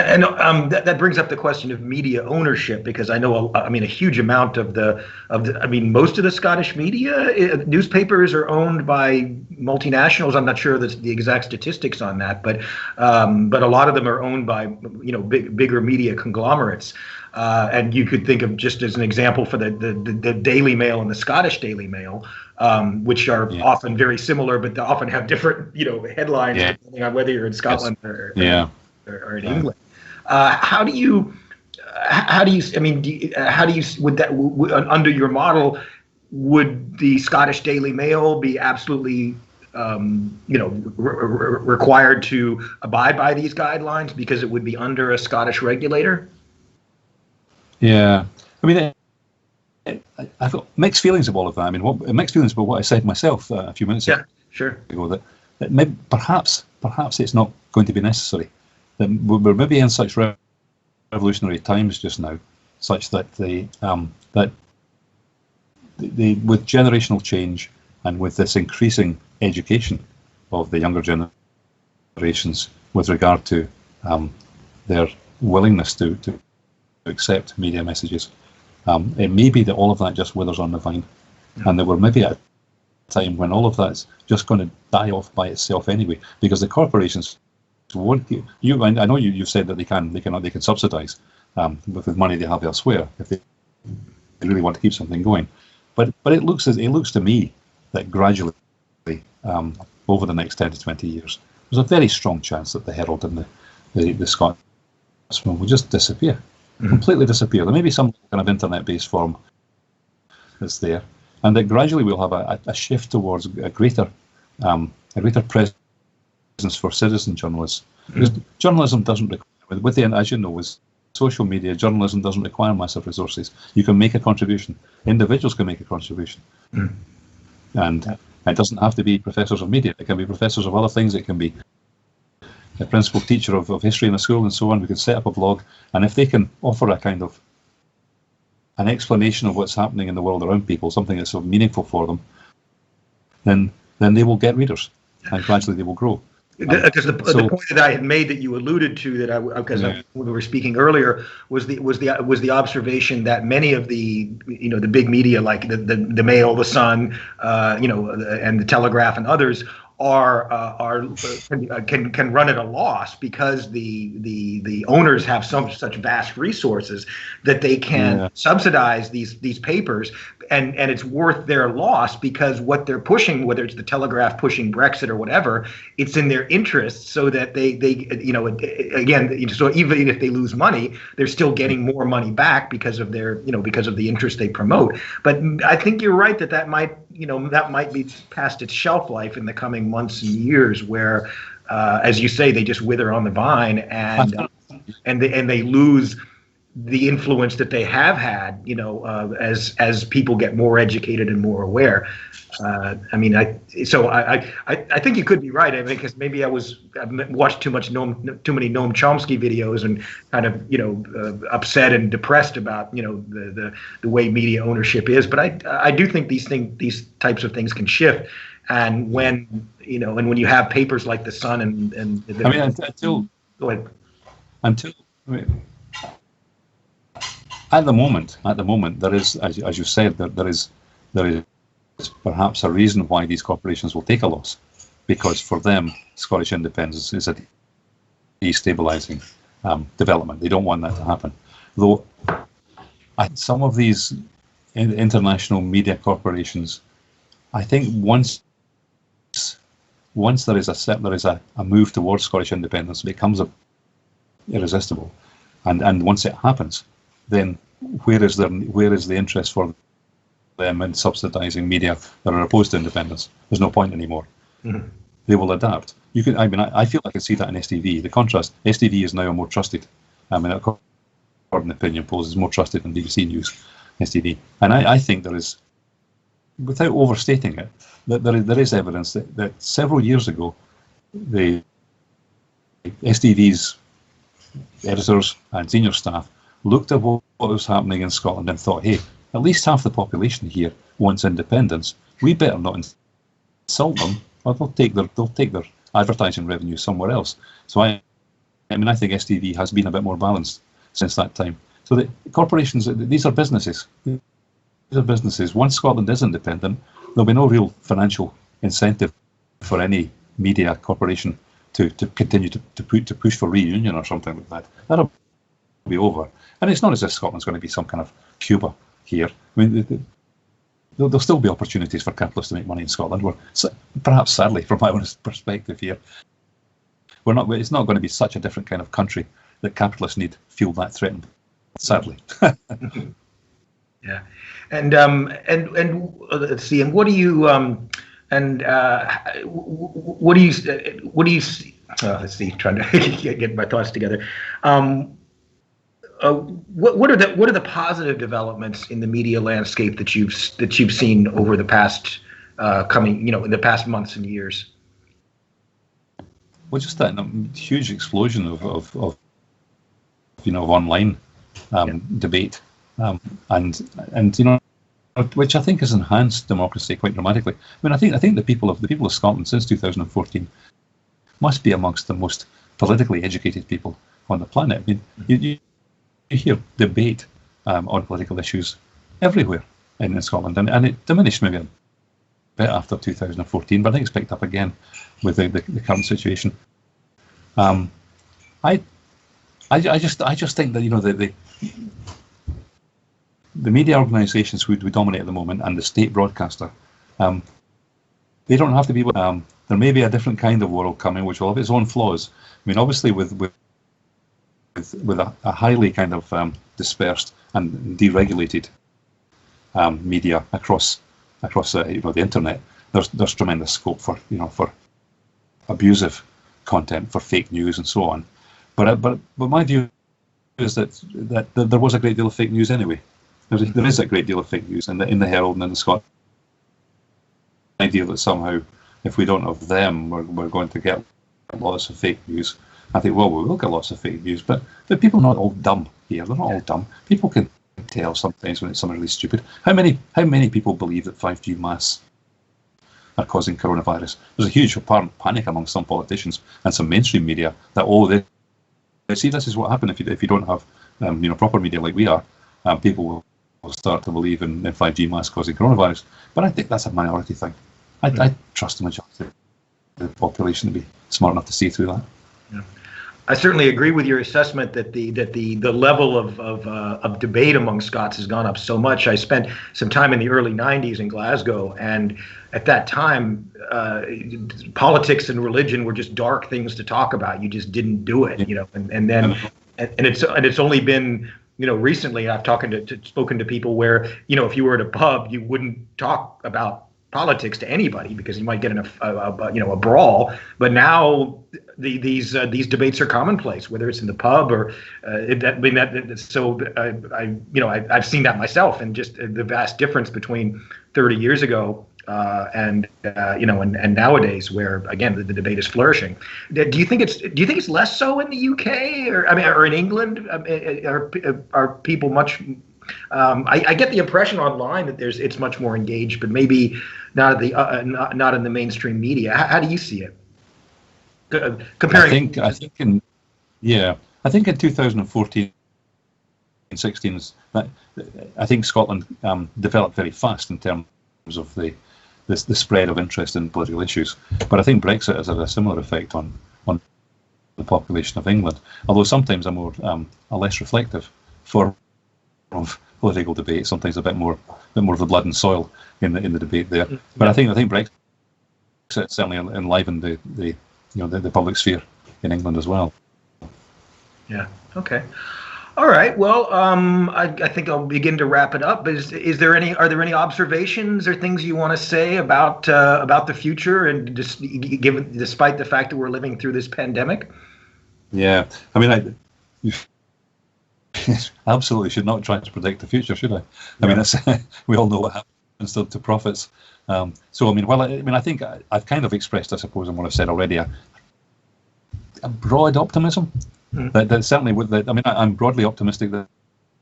that brings up the question of media ownership, because I know, a huge amount of most of the Scottish media newspapers are owned by multinationals. I'm not sure the exact statistics on that, but a lot of them are owned by bigger media conglomerates. And you could think of, just as an example, for the Daily Mail and the Scottish Daily Mail, which are often very similar, but they often have different headlines depending on whether you're in Scotland or in England. How do you under your model, would the Scottish Daily Mail be absolutely required to abide by these guidelines because it would be under a Scottish regulator? Yeah, I mean, I've got mixed feelings about all of that. I mean, mixed feelings about what I said myself a few minutes ago. That maybe, perhaps it's not going to be necessary. That we're maybe in such revolutionary times just now, such that that with generational change and with this increasing education of the younger generations with regard to their willingness to accept media messages, it may be that all of that just withers on the vine, and that we're maybe at a time when all of that's just going to die off by itself anyway, because the corporations won't. I know you've said that they can subsidise with the money they have elsewhere if they really want to keep something going, but it looks to me that gradually over the next 10 to 20 years, there's a very strong chance that the Herald and the Scotsman will just disappear, completely disappear. There may be some kind of internet-based form that's there, and that gradually we'll have a shift towards a greater presence for citizen journalists. Because journalism doesn't require, as you know, with social media, journalism doesn't require massive resources. You can make a contribution. Individuals can make a contribution. And it doesn't have to be professors of media. It can be professors of other things. It can be a principal teacher of history in a school and so on. We could set up a blog, and if they can offer a kind of an explanation of what's happening in the world around people, something that's sort of meaningful for them, then they will get readers, and gradually they will grow. Because the point that I had made that you alluded to, when we were speaking earlier, was the observation that many of the the big media, like the Mail, the Sun, and the Telegraph and others, can run at a loss because the owners have such vast resources that they can subsidize these papers, and it's worth their loss because what they're pushing, whether it's the Telegraph pushing Brexit or whatever, it's in their interests, so that they again, so even if they lose money, they're still getting more money back because of their because of the interest they promote. But I think you're right that might be past its shelf life in the coming months and years, where as you say, they just wither on the vine, and they lose the influence that they have had, as people get more educated and more aware. I think you could be right. I mean, because maybe I've watched too many Noam Chomsky videos and kind of upset and depressed about the way media ownership is. But I do think these types of things can shift, and when you have papers like the Sun at the moment, there is, as you said, there is perhaps a reason why these corporations will take a loss, because for them, Scottish independence is a destabilising development. They don't want that to happen. Though some of these international media corporations, I think once there is a move towards Scottish independence, it becomes irresistible, and once it happens, then where is the interest for them in subsidising media that are opposed to independence? There's no point anymore. They will adapt. I feel I can see that in STV. The contrast: STV is now more trusted. According to opinion polls, is more trusted than BBC News, STV. And I think there is, without overstating it, that there is evidence that several years ago, the STV's editors and senior staff looked at what was happening in Scotland and thought, hey, at least half the population here wants independence. We better not insult them, or they'll take their advertising revenue somewhere else. So I think STV has been a bit more balanced since that time. So the corporations, these are businesses. These are businesses. Once Scotland is independent, there'll be no real financial incentive for any media corporation to continue to push for reunion or something like that. That'll be over. And it's not as if Scotland's going to be some kind of Cuba here. I mean, there'll still be opportunities for capitalists to make money in Scotland. Perhaps sadly, from my own perspective here, it's not going to be such a different kind of country that capitalists need feel that threatened. Sadly. Yeah, and let's see. And what do you let's see. Trying to get my thoughts together. What are the positive developments in the media landscape that you've seen over the past in the past months and years? Well, just that huge explosion of online debate, and which I think has enhanced democracy quite dramatically. I mean, I think the people of Scotland since 2014 must be amongst the most politically educated people on the planet. I mean, you hear debate on political issues everywhere in Scotland, and it diminished maybe a bit after 2014, but I think it's picked up again with the current situation. I just think that the media organisations who dominate at the moment and the state broadcaster, they don't have to be. There may be a different kind of world coming, which will have its own flaws. I mean, obviously, with a highly kind of dispersed and deregulated media across the internet, there's tremendous scope for abusive content, for fake news and so on. But my view is that there was a great deal of fake news anyway. There is a great deal of fake news in the Herald and in the Scotland. The idea that somehow, if we don't have them, we're going to get lots of fake news. I think, well, we will get lots of fake news, but people are not all dumb here. They're not all dumb. People can tell sometimes when it's something really stupid. How many people believe that 5G masks are causing coronavirus? There's a huge apparent panic among some politicians and some mainstream media that they see this is what happened if you don't have proper media like we are. People will start to believe in 5G masks causing coronavirus. But I think that's a minority thing. I trust the majority of the population to be smart enough to see through that. Yeah. I certainly agree with your assessment that the level of debate among Scots has gone up so much. I spent some time in the early 90s in Glasgow, and at that time, politics and religion were just dark things to talk about. You just didn't do it, and it's only been recently I've spoken to people where if you were at a pub, you wouldn't talk about politics to anybody because you might get in a brawl. But now these debates are commonplace, whether it's in the pub or I've seen that myself, and just the vast difference between 30 years ago and nowadays, where again the debate is flourishing. Do you think it's less so in the UK or in England? Are people much? I get the impression online that it's much more engaged, but maybe not in the mainstream media. How do you see it? Comparing, I think in 2014 and 16, I think Scotland developed very fast in terms of the spread of interest in political issues. But I think Brexit has had a similar effect on the population of England, although sometimes a less reflective form of political debate, sometimes a bit more of the blood and soil in the debate there. But I think Brexit certainly enlivened the public sphere in England as well. Yeah. Okay. All right. Well, I think I'll begin to wrap it up. Are there any observations or things you want to say about the future, and just despite the fact that we're living through this pandemic? Yeah. I mean, I absolutely should not try to predict the future, should I? I mean, we all know what happens to profits. So, I think I've kind of expressed, I suppose, in what I've said already, a broad optimism. That certainly would. I'm broadly optimistic that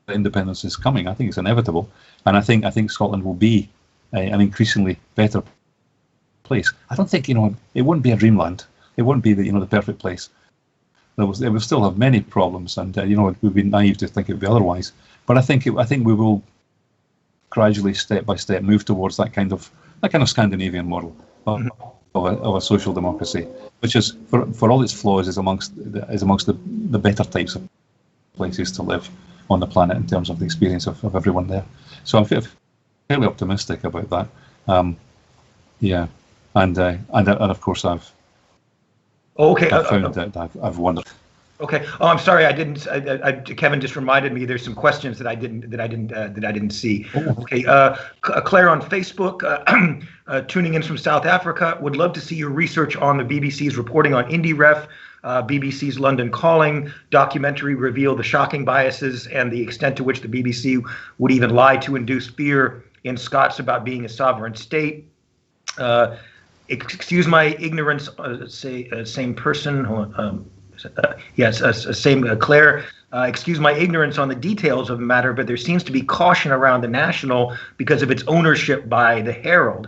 independence is coming. I think it's inevitable, and I think Scotland will be an increasingly better place. I don't think it wouldn't be a dreamland. It wouldn't be the perfect place. It will still have many problems, and we'd be naive to think it would be otherwise. But I think we will gradually, step by step, move towards that kind of Scandinavian model of a social democracy, which is, for all its flaws, is amongst the better types of places to live on the planet in terms of the experience of everyone there. So I'm fairly optimistic about that. And of course I've found that I've wondered. Okay. Oh, I'm sorry. I didn't. Kevin just reminded me. There's some questions that I didn't see. Okay. Claire on Facebook, tuning in from South Africa. Would love to see your research on the BBC's reporting on IndyRef. BBC's London Calling documentary revealed the shocking biases and the extent to which the BBC would even lie to induce fear in Scots about being a sovereign state. Excuse my ignorance. Same person. Yes, same. Claire, excuse my ignorance on the details of the matter, but there seems to be caution around the National because of its ownership by the Herald.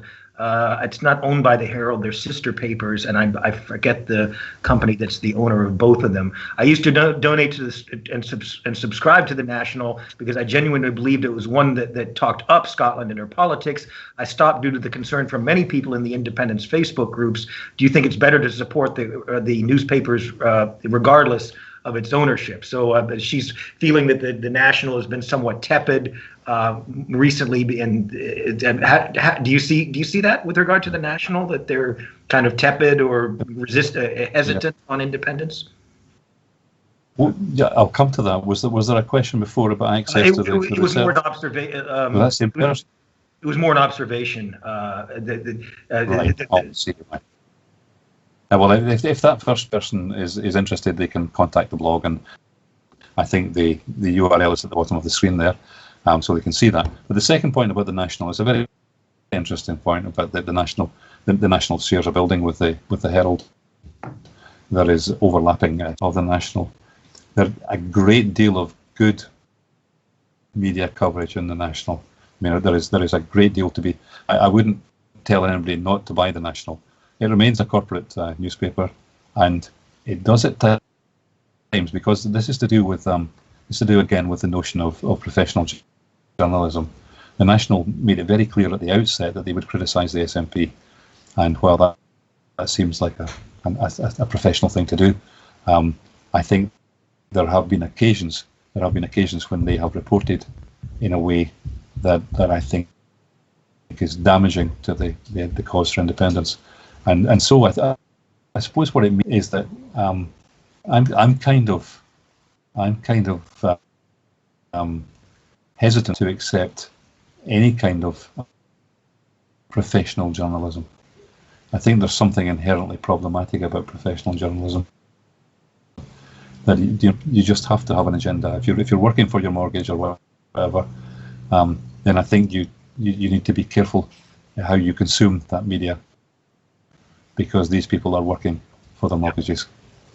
It's not owned by the Herald; they're sister papers, and I forget the company that's the owner of both of them. I used to donate to this and subscribe to the National because I genuinely believed it was one that talked up Scotland and her politics. I stopped due to the concern from many people in the independence Facebook groups. Do you think it's better to support the newspapers regardless of its ownership? So she's feeling that the National has been somewhat tepid recently, and do you see that with regard to the National, that they're kind of tepid or hesitant on independence? Well, yeah, I'll come to that. Was there a question before about access to the it was more an observation. It was more an observation. Right. I'll see. Well, if that first person is interested, they can contact the blog, and I think the URL is at the bottom of the screen there, so they can see that. But the second point about the National is a very interesting point about the National. The National shares a building with the Herald. There is overlapping of the National. There's a great deal of good media coverage in the National. I mean, there is a great deal to be. I wouldn't tell anybody not to buy the National. It remains a corporate newspaper, and it does at times, because this is to do with again with the notion of professional journalism. The National made it very clear at the outset that they would criticise the SNP, and while that seems like a professional thing to do, I think there have been occasions when they have reported in a way that I think is damaging to the cause for independence. And so I suppose what it means is that I'm kind of hesitant to accept any kind of professional journalism. I think there's something inherently problematic about professional journalism. That you just have to have an agenda. If you're working for your mortgage or whatever, then I think you need to be careful how you consume that media, because these people are working for their mortgages.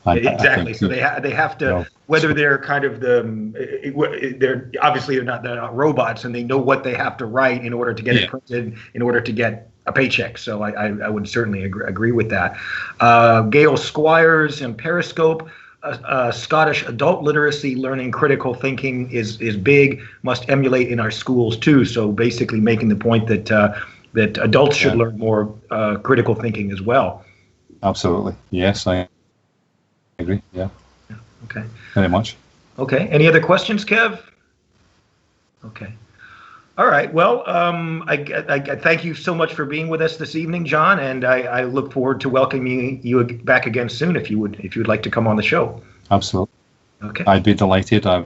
Exactly. So they have to, whether they're kind of they're obviously they're not robots, and they know what they have to write in order to get it printed, in order to get a paycheck. So I would certainly agree with that. Gail Squires and Periscope. Scottish adult literacy, learning critical thinking is big, must emulate in our schools too. So basically making the point that adults should learn more critical thinking as well. Absolutely. Yes, I agree. Yeah. Okay. Very much. Okay. Any other questions, Kev? Okay. All right. Well, I thank you so much for being with us this evening, John, and I look forward to welcoming you back again soon if you would like to come on the show. Absolutely. Okay. I'd be delighted. I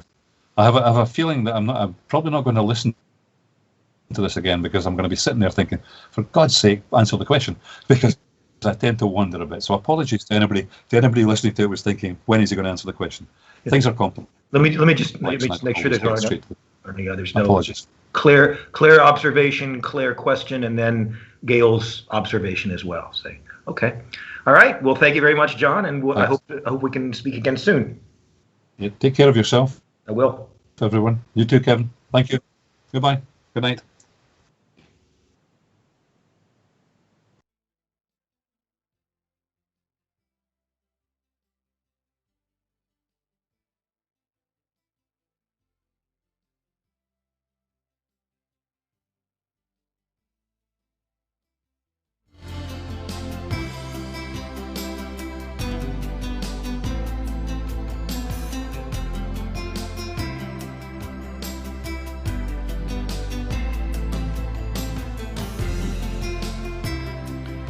have a feeling that I'm probably not going to listen to this again, because I'm going to be sitting there thinking, for God's sake, answer the question, because I tend to wander a bit. So apologies to anybody listening to it was thinking, when is he going to answer the question? Yeah. Things are complicated. Let me just make sure there's no apologies. Clear observation, clear question, and then Gail's observation as well. Say, okay, all right. Well, thank you very much, John, and I hope we can speak again soon. Yeah, take care of yourself. I will. Everyone, you too, Kevin. Thank you. Goodbye. Good night.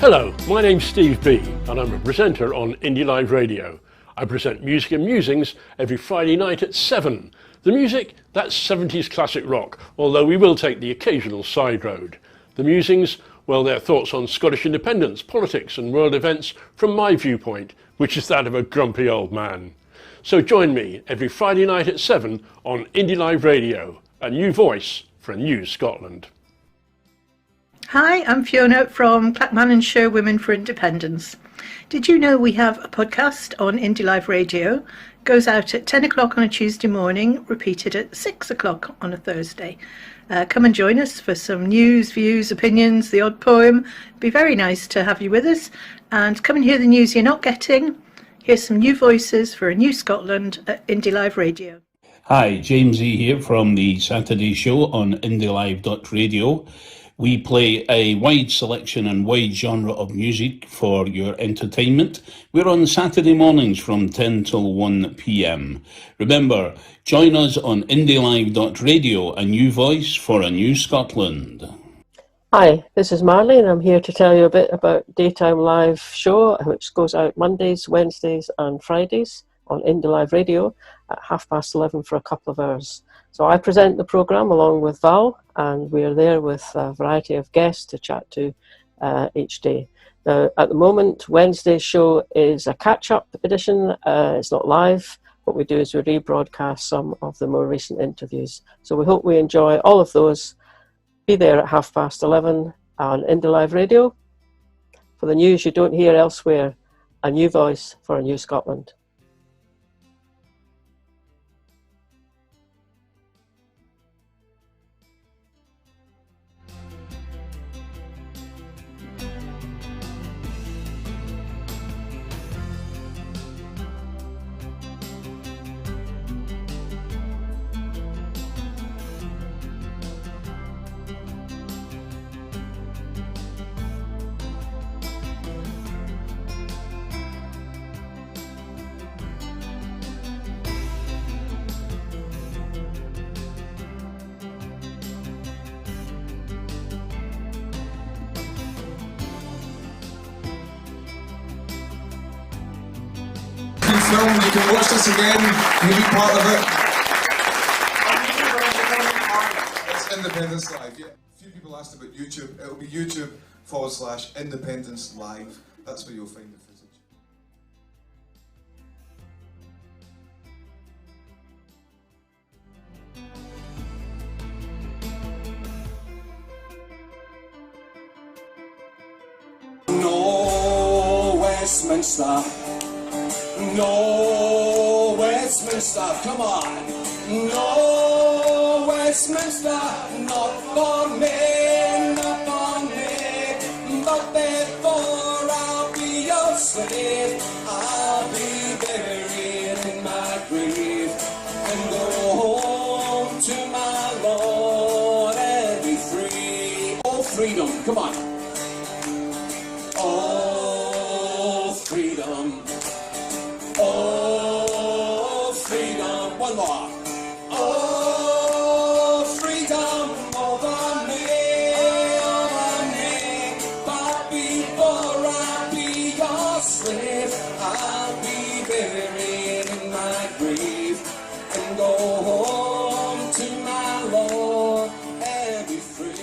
Hello, my name's Steve B, and I'm a presenter on Indie Live Radio. I present Music and Musings every Friday night at 7. The music, that's 70s classic rock, although we will take the occasional side road. The musings, well, they're thoughts on Scottish independence, politics and world events from my viewpoint, which is that of a grumpy old man. So join me every Friday night at 7 on Indie Live Radio, a new voice for a new Scotland. Hi, I'm Fiona from Clackmann and Show Women for Independence. Did you know we have a podcast on Indie Live Radio? Goes out at 10 o'clock on a Tuesday morning, repeated at 6 o'clock on a Thursday. Come and join us for some news, views, opinions, the odd poem. It'd be very nice to have you with us. And come and hear the news you're not getting. Here's some new voices for a new Scotland at Indie Live Radio. Hi, James E here from the Saturday show on indylive.radio. We play a wide selection and wide genre of music for your entertainment. We're on Saturday mornings from 10 till 1 p.m. Remember, join us on indylive.radio, a new voice for a new Scotland. Hi, this is Marley, and I'm here to tell you a bit about Daytime Live show, which goes out Mondays, Wednesdays and Fridays on Indie Live Radio at 11:30 for a couple of hours. So I present the programme along with Val, and we're there with a variety of guests to chat to each day. Now, at the moment, Wednesday's show is a catch-up edition. It's not live. What we do is we rebroadcast some of the more recent interviews. So we hope we enjoy all of those. Be there at 11:30 on Indie Live Radio. For the news you don't hear elsewhere, a new voice for a new Scotland. Film, you can watch this again, you can be part of it. It's Independence Live, yeah. A few people asked about YouTube. It'll be YouTube/Independence Live. That's where you'll find the footage. No Westminster. No Westminster, come on. No Westminster, not for me, not for me. But therefore I'll be your slave. I'll be buried in my grave and go home to my Lord and be free. Oh, freedom, come on. Oh, freedom. Oh, freedom, one more. Oh, freedom over me. But before I be your slave, I'll be buried in my grave and go home to my Lord and be free.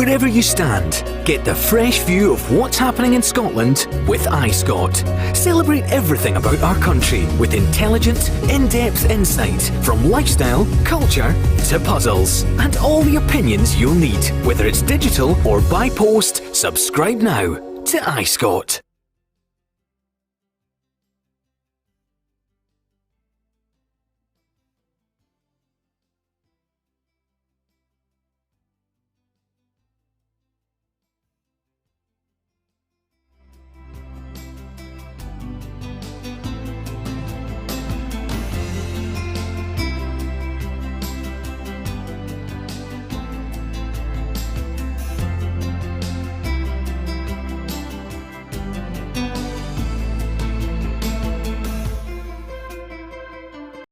Wherever you stand, get the fresh view of what's happening in Scotland with iScot. Celebrate everything about our country with intelligent, in-depth insight from lifestyle, culture to puzzles, and all the opinions you'll need. Whether it's digital or by post, subscribe now to iScot.